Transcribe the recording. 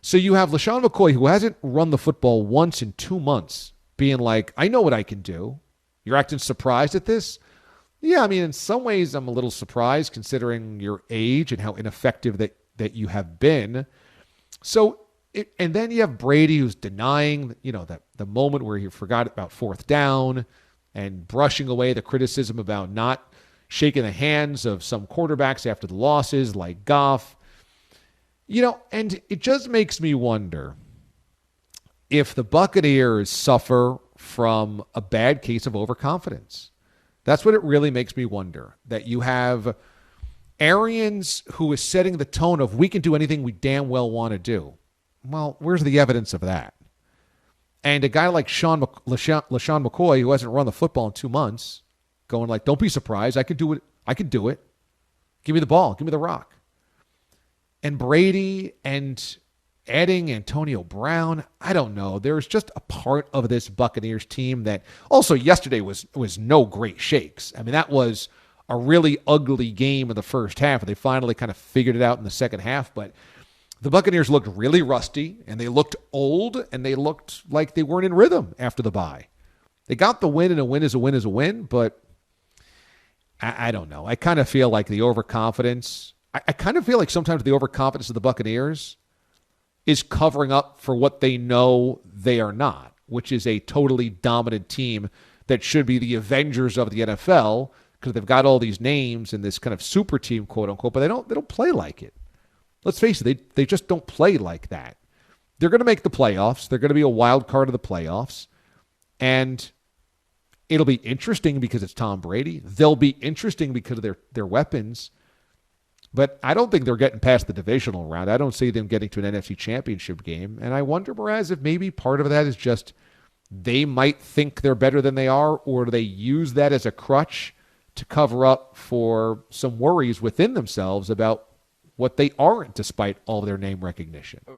So you have LaShawn McCoy, who hasn't run the football once in 2 months, being like, I know what I can do. You're acting surprised at this? Yeah, I mean, in some ways I'm a little surprised considering your age and how ineffective that you have been. So, and then you have Brady who's denying, that the moment where he forgot about fourth down and brushing away the criticism about not shaking the hands of some quarterbacks after the losses like Goff. And it just makes me wonder if the Buccaneers suffer from a bad case of overconfidence. That's what it really makes me wonder, that you have Arians who is setting the tone of we can do anything we damn well want to do. Well, where's the evidence of that? And a guy like LaShawn McCoy, who hasn't run the football in 2 months, going like, don't be surprised. I could do it. I could do it. Give me the ball. Give me the rock. And Brady and adding Antonio Brown, I don't know. There's just a part of this Buccaneers team that also yesterday was no great shakes. I mean, that was a really ugly game in the first half. They finally kind of figured it out in the second half. But the Buccaneers looked really rusty, and they looked old, and they looked like they weren't in rhythm after the bye. They got the win, and a win is a win is a win, but I don't know. I kind of feel like the overconfidence, I kind of feel like sometimes the overconfidence of the Buccaneers is covering up for what they know they are not, which is a totally dominant team that should be the Avengers of the NFL because they've got all these names and this kind of super team, quote unquote, but they don't play like it. Let's face it, they just don't play like that. They're going to make the playoffs. They're going to be a wild card of the playoffs. And it'll be interesting because it's Tom Brady. They'll be interesting because of their weapons. But I don't think they're getting past the divisional round. I don't see them getting to an NFC championship game. And I wonder, Mraz, if maybe part of that is just they might think they're better than they are, or they use that as a crutch to cover up for some worries within themselves about what they aren't despite all their name recognition.